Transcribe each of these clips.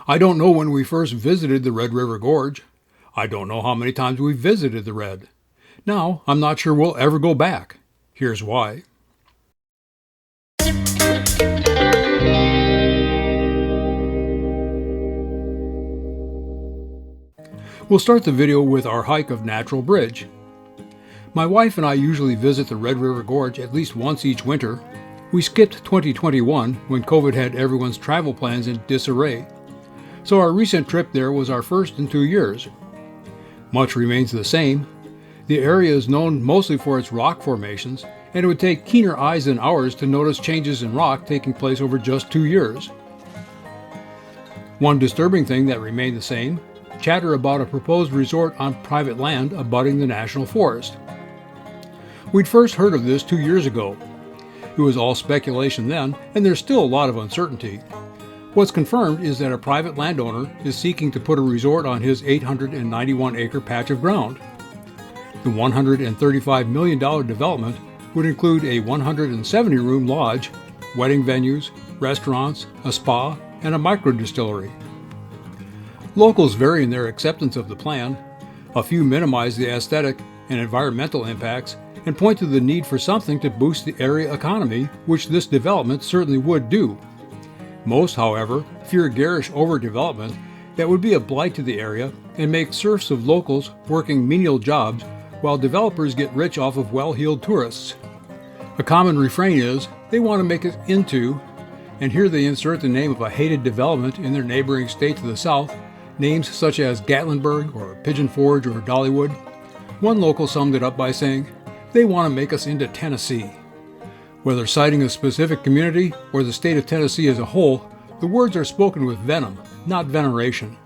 I don't know when we first visited the Red River Gorge. I don't know how many times we visited the Red. Now, I'm not sure we'll ever go back. Here's why. We'll start the video with our hike of Natural Bridge. My wife and I usually visit the Red River Gorge at least once each winter. We skipped 2021 when COVID had everyone's travel plans in disarray. So our recent trip there was our first in 2 years. Much remains the same. The area is known mostly for its rock formations, and it would take keener eyes than ours to notice changes in rock taking place over just 2 years. One disturbing thing that remained the same: chatter about a proposed resort on private land abutting the national forest. We'd first heard of this 2 years ago. It was all speculation then, and there's still a lot of uncertainty. What's confirmed is that a private landowner is seeking to put a resort on his 891-acre patch of ground. The $135 million development would include a 170-room lodge, wedding venues, restaurants, a spa, and a microdistillery. Locals vary in their acceptance of the plan. A few minimize the aesthetic and environmental impacts and point to the need for something to boost the area economy, which this development certainly would do. Most, however, fear garish overdevelopment that would be a blight to the area and make serfs of locals working menial jobs while developers get rich off of well-heeled tourists. A common refrain is, they want to make it into, and here they insert the name of a hated development in their neighboring state to the south, names such as Gatlinburg or Pigeon Forge or Dollywood. One local summed it up by saying, they want to make us into Tennessee. Whether citing a specific community or the state of Tennessee as a whole, the words are spoken with venom, not veneration.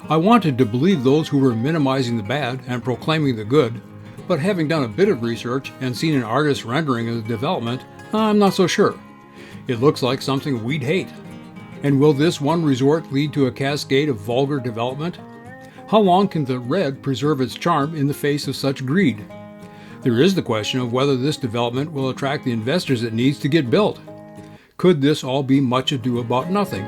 I wanted to believe those who were minimizing the bad and proclaiming the good, but having done a bit of research and seen an artist's rendering of the development, I'm not so sure. It looks like something we'd hate. And will this one resort lead to a cascade of vulgar development? How long can the Red preserve its charm in the face of such greed? There is the question of whether this development will attract the investors it needs to get built. Could this all be much ado about nothing?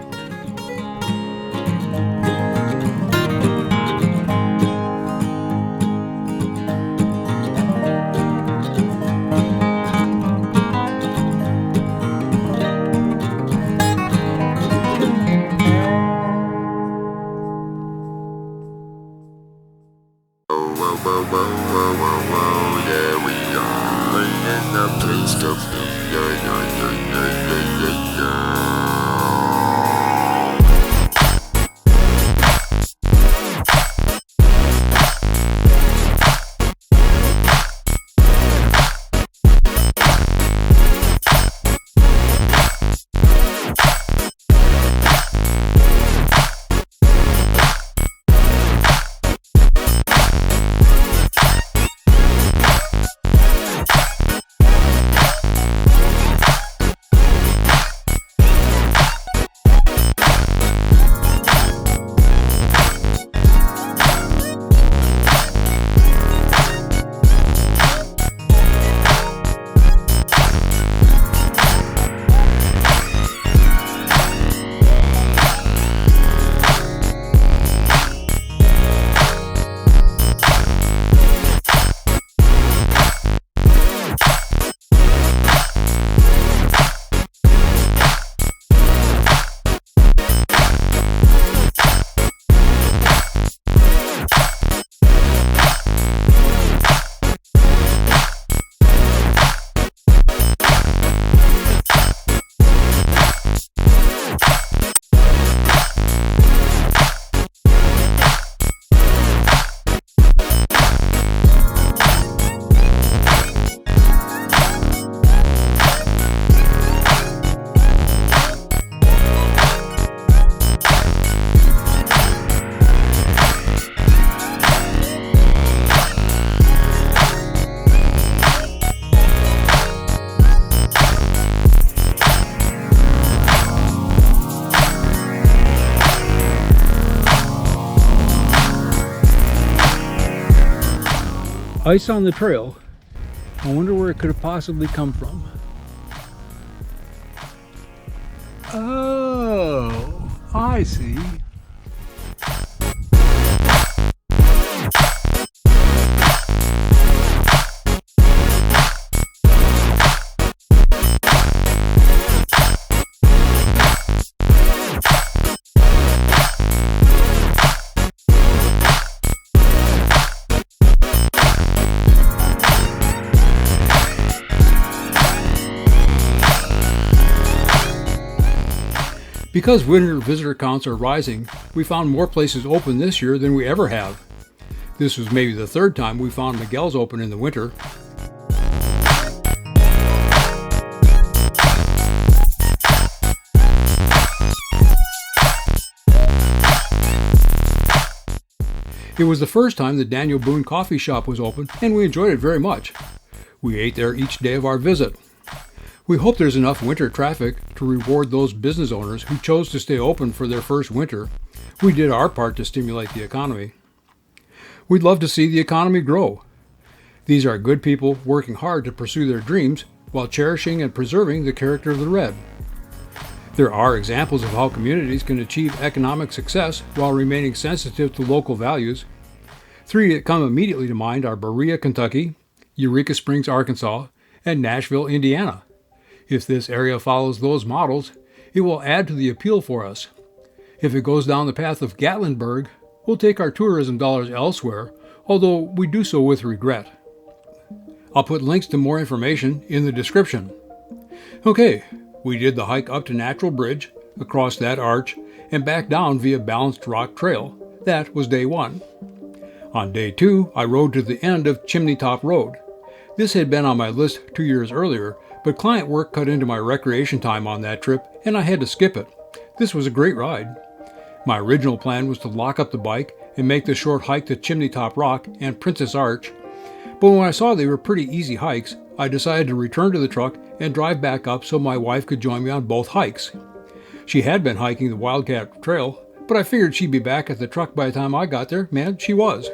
Ice on the trail. I wonder where it could have possibly come from. Oh, I see. Because winter visitor counts are rising, we found more places open this year than we ever have. This was maybe the third time we found Miguel's open in the winter. It was the first time the Daniel Boone Coffee Shop was open, and we enjoyed it very much. We ate there each day of our visit. We hope there's enough winter traffic to reward those business owners who chose to stay open for their first winter. We did our part to stimulate the economy. We'd love to see the economy grow. These are good people working hard to pursue their dreams while cherishing and preserving the character of the Red. There are examples of how communities can achieve economic success while remaining sensitive to local values. Three that come immediately to mind are Berea, Kentucky, Eureka Springs, Arkansas, and Nashville, Indiana. If this area follows those models, it will add to the appeal for us. If it goes down the path of Gatlinburg, we'll take our tourism dollars elsewhere, although we do so with regret. I'll put links to more information in the description. Okay, we did the hike up to Natural Bridge, across that arch, and back down via Balanced Rock Trail. That was day 1. On day 2, I rode to the end of Chimney Top Road. This had been on my list 2 years earlier, but client work cut into my recreation time on that trip, and I had to skip it. This was a great ride. My original plan was to lock up the bike and make the short hike to Chimney Top Rock and Princess Arch, but when I saw they were pretty easy hikes, I decided to return to the truck and drive back up so my wife could join me on both hikes. She had been hiking the Wildcat Trail, but I figured she'd be back at the truck by the time I got there. Man, she was.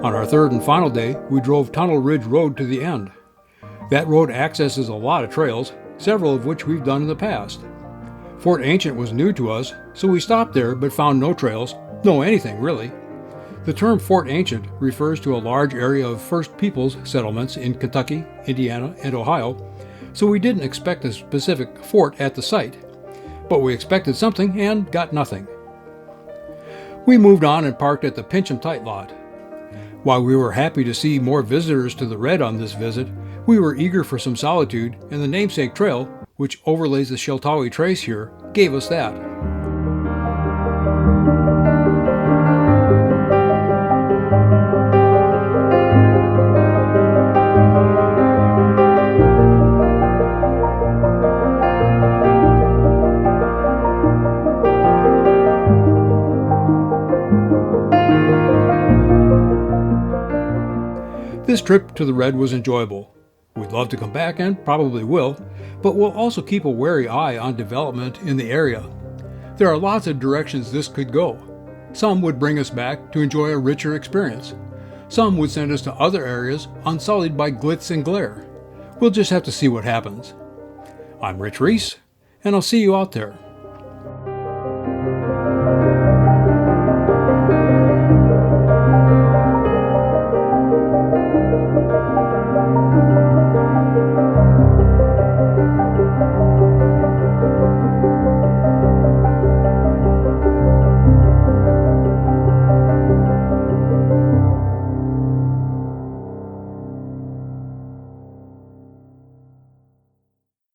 On our third and final day, we drove Tunnel Ridge Road to the end. That road accesses a lot of trails, several of which we've done in the past. Fort Ancient was new to us, so we stopped there but found no trails, no anything really. The term Fort Ancient refers to a large area of First Peoples settlements in Kentucky, Indiana, and Ohio, so we didn't expect a specific fort at the site. But we expected something and got nothing. We moved on and parked at the Pincham Tight Lot. While we were happy to see more visitors to the Red on this visit, we were eager for some solitude, and the namesake trail, which overlays the Sheltawi Trace here, gave us that. This trip to the Red was enjoyable. We'd love to come back and probably will, but we'll also keep a wary eye on development in the area. There are lots of directions this could go. Some would bring us back to enjoy a richer experience. Some would send us to other areas unsullied by glitz and glare. We'll just have to see what happens. I'm Rich Reese, and I'll see you out there.